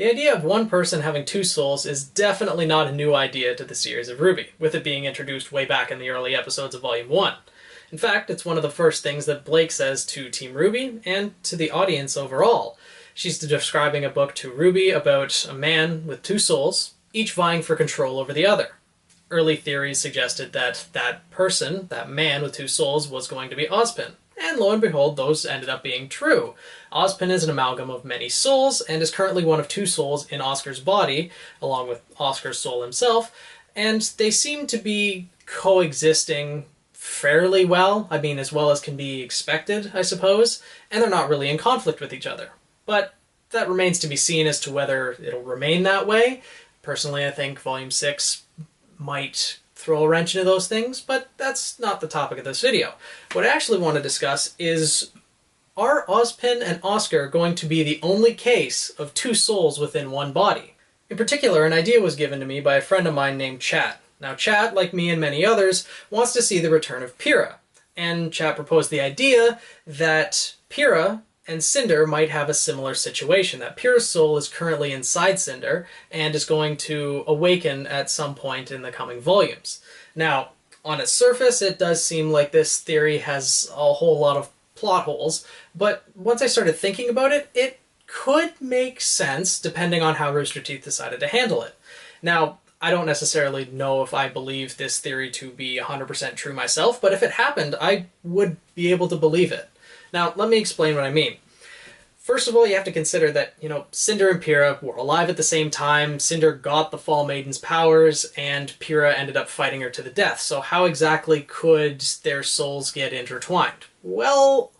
The idea of one person having two souls is definitely not a new idea to the series of RWBY, with it being introduced way back in the early episodes of Volume 1. In fact, it's one of the first things that Blake says to Team RWBY and to the audience overall. She's describing a book to RWBY about a man with two souls, each vying for control over the other. Early theories suggested that that person, that man with two souls, was going to be Ozpin. And lo and behold, those ended up being true. Ozpin is an amalgam of many souls, and is currently one of two souls in Oscar's body, along with Oscar's soul himself, and they seem to be coexisting fairly well. I mean, as well as can be expected, I suppose, and they're not really in conflict with each other. But that remains to be seen as to whether it'll remain that way. Personally, I think Volume 6 might throw a wrench into those things, but that's not the topic of this video. What I actually want to discuss is, are Ozpin and Oscar going to be the only case of two souls within one body? In particular, an idea was given to me by a friend of mine named Chat. Now Chat, like me and many others, wants to see the return of Pyrrha, and Chat proposed the idea that Pyrrha and Cinder might have a similar situation, that Pyrrha's soul is currently inside Cinder and is going to awaken at some point in the coming volumes. Now, on its surface, it does seem like this theory has a whole lot of plot holes, but once I started thinking about it, it could make sense depending on how Rooster Teeth decided to handle it. Now, I don't necessarily know if I believe this theory to be 100% true myself, but if it happened, I would be able to believe it. Now, let me explain what I mean. First of all, you have to consider that, Cinder and Pyrrha were alive at the same time. Cinder got the Fall Maiden's powers, and Pyrrha ended up fighting her to the death. So how exactly could their souls get intertwined? Well,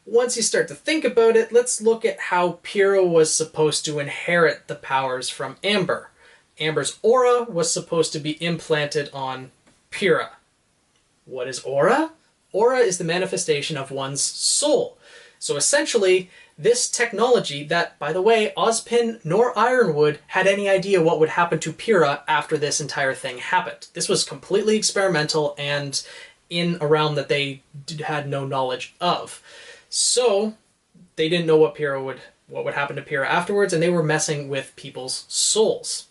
once you start to think about it, let's look at how Pyrrha was supposed to inherit the powers from Amber. Amber's aura was supposed to be implanted on Pyrrha. What is aura? Aura is the manifestation of one's soul. So essentially, this technology that, by the way, Ozpin nor Ironwood had any idea what would happen to Pyrrha after this entire thing happened. This was completely experimental and in a realm that they had no knowledge of. So they didn't know what would happen to Pyrrha afterwards, and they were messing with people's souls.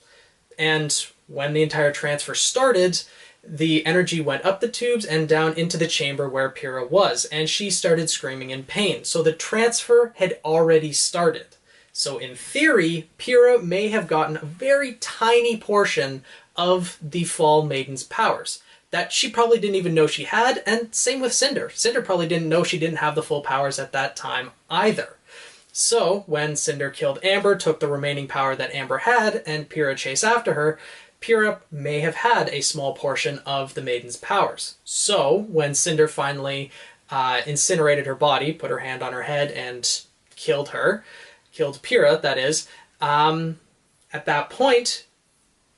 And when the entire transfer started, the energy went up the tubes and down into the chamber where Pyrrha was, and she started screaming in pain. So the transfer had already started. So in theory, Pyrrha may have gotten a very tiny portion of the Fall Maiden's powers that she probably didn't even know she had, and same with Cinder. Cinder probably didn't know she didn't have the full powers at that time either. So when Cinder killed Amber, took the remaining power that Amber had, and Pyrrha chased after her, Pyrrha may have had a small portion of the Maiden's powers. So, when Cinder finally incinerated her body, put her hand on her head, and killed Pyrrha, that is, at that point,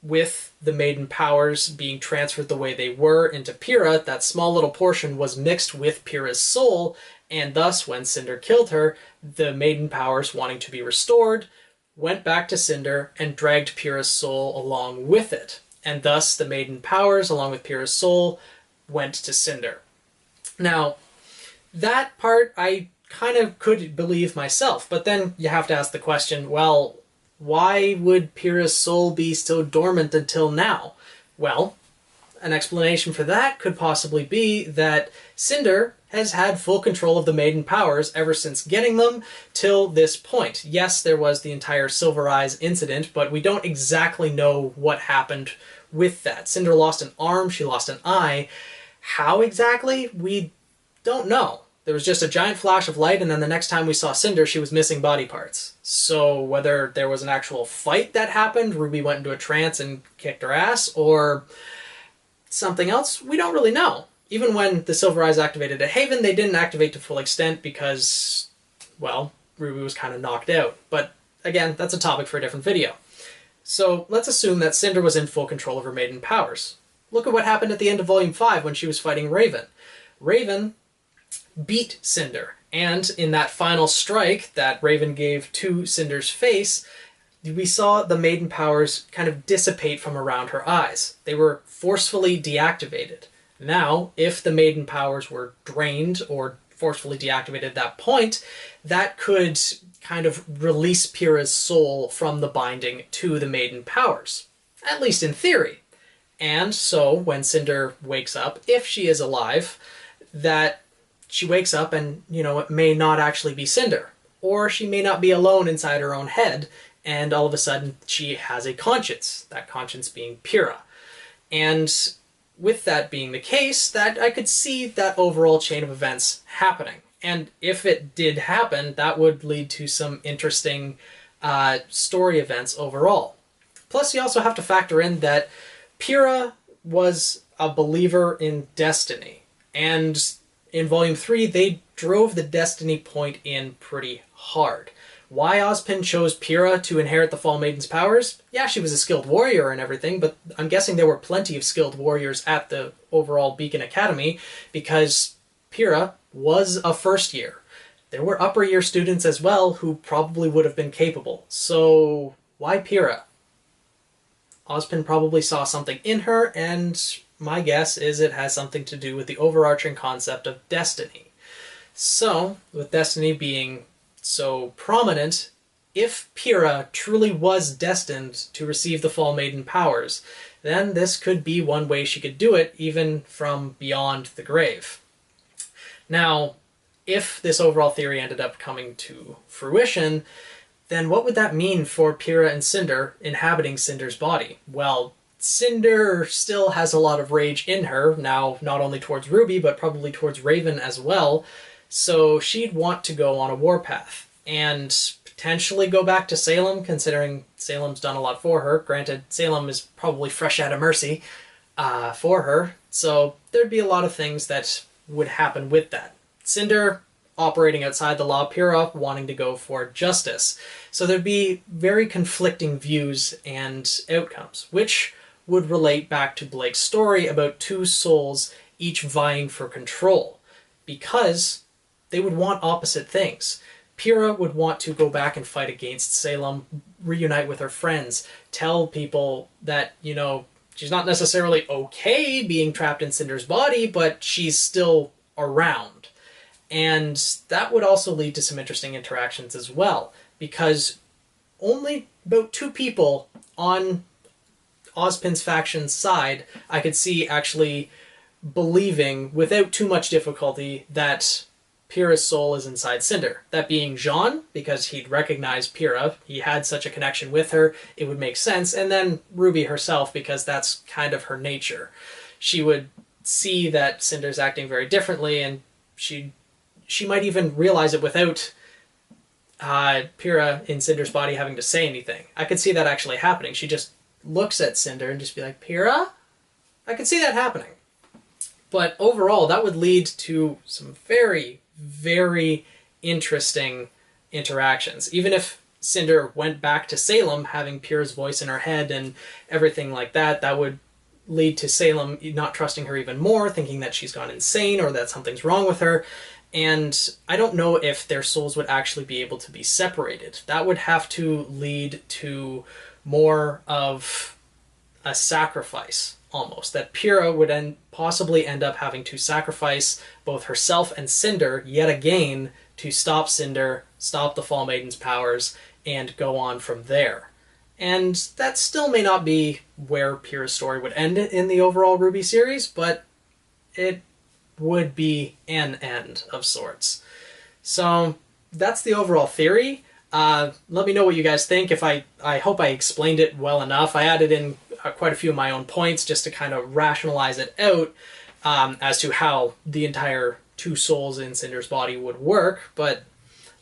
with the Maiden powers being transferred the way they were into Pyrrha, that small little portion was mixed with Pyrrha's soul, and thus, when Cinder killed her, the Maiden powers, wanting to be restored, went back to Cinder and dragged Pyrrha's soul along with it. And thus the Maiden powers, along with Pyrrha's soul, went to Cinder. Now, that part I kind of could believe myself, but then you have to ask the question, well, why would Pyrrha's soul be still dormant until now? Well, an explanation for that could possibly be that Cinder has had full control of the Maiden powers ever since getting them till this point. Yes, there was the entire Silver Eyes incident, but we don't exactly know what happened with that. Cinder lost an arm, she lost an eye. How exactly? We don't know. There was just a giant flash of light, and then the next time we saw Cinder, she was missing body parts. So whether there was an actual fight that happened, RWBY went into a trance and kicked her ass, or something else, we don't really know. Even when the Silver Eyes activated at Haven, they didn't activate to full extent because, well, RWBY was kind of knocked out. But again, that's a topic for a different video. So let's assume that Cinder was in full control of her Maiden powers. Look at what happened at the end of Volume 5 when she was fighting Raven. Raven beat Cinder, and in that final strike that Raven gave to Cinder's face, we saw the Maiden powers kind of dissipate from around her eyes. They were forcefully deactivated. Now, if the Maiden powers were drained or forcefully deactivated at that point, that could kind of release Pyrrha's soul from the binding to the Maiden powers, at least in theory. And so when Cinder wakes up, if she is alive, that she wakes up and, you know, it may not actually be Cinder, or she may not be alone inside her own head, and all of a sudden she has a conscience, that conscience being Pyrrha. And with that being the case, that I could see that overall chain of events happening. And if it did happen, that would lead to some interesting story events overall. Plus, you also have to factor in that Pyrrha was a believer in destiny. And in Volume 3, they drove the destiny point in pretty hard. Why Ozpin chose Pyrrha to inherit the Fall Maiden's powers? Yeah, she was a skilled warrior and everything, but I'm guessing there were plenty of skilled warriors at the overall Beacon Academy, because Pyrrha was a first year. There were upper year students as well who probably would have been capable. So why Pyrrha? Ozpin probably saw something in her, and my guess is it has something to do with the overarching concept of destiny. So, with destiny being so prominent, if Pyrrha truly was destined to receive the Fall Maiden powers, then this could be one way she could do it, even from beyond the grave. Now, if this overall theory ended up coming to fruition, then what would that mean for Pyrrha and Cinder inhabiting Cinder's body? Well, Cinder still has a lot of rage in her, now not only towards RWBY, but probably towards Raven as well, so she'd want to go on a warpath, and potentially go back to Salem, considering Salem's done a lot for her. Granted, Salem is probably fresh out of mercy for her, so there'd be a lot of things that would happen with that. Cinder operating outside the law, Pyrrha wanting to go for justice. So there'd be very conflicting views and outcomes, which would relate back to Blake's story about two souls each vying for control, because they would want opposite things. Pyrrha would want to go back and fight against Salem, reunite with her friends, tell people that, you know, she's not necessarily okay being trapped in Cinder's body, but she's still around. And that would also lead to some interesting interactions as well, because only about 2 people on Ozpin's faction's side I could see actually believing without too much difficulty that Pyrrha's soul is inside Cinder. That being Jean, because he'd recognize Pyrrha, he had such a connection with her, it would make sense, and then RWBY herself, because that's kind of her nature. She would see that Cinder's acting very differently, and she might even realize it without Pyrrha in Cinder's body having to say anything. I could see that actually happening. She just looks at Cinder and just be like, Pyrrha? I could see that happening. But overall, that would lead to some very, very interesting interactions. Even if Cinder went back to Salem, having Pyrrha's voice in her head and everything like that, that would lead to Salem not trusting her even more, thinking that she's gone insane or that something's wrong with her. And I don't know if their souls would actually be able to be separated. That would have to lead to more of a sacrifice, almost. That Pyrrha would possibly end up having to sacrifice both herself and Cinder yet again to stop Cinder, stop the Fall Maiden's powers, and go on from there. And that still may not be where Pyrrha's story would end in the overall RWBY series, but it would be an end of sorts. So that's the overall theory. Let me know what you guys think. I hope I explained it well enough. I added in quite a few of my own points just to kind of rationalize it out as to how the entire 2 souls in Cinder's body would work, but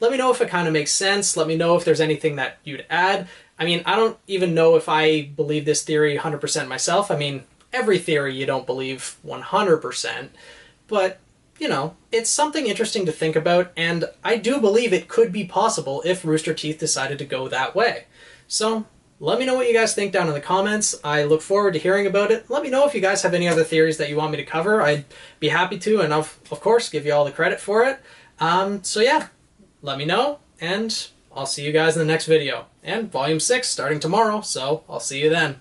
let me know if it kind of makes sense. Let me know if there's anything that you'd add. I mean, I don't even know if I believe this theory 100% myself. I mean, every theory you don't believe 100%, but, you know, it's something interesting to think about, and I do believe it could be possible if Rooster Teeth decided to go that way. So, let me know what you guys think down in the comments. I look forward to hearing about it. Let me know if you guys have any other theories that you want me to cover. I'd be happy to, and of course, give you all the credit for it. So yeah, let me know, and I'll see you guys in the next video. And Volume 6 starting tomorrow, so I'll see you then.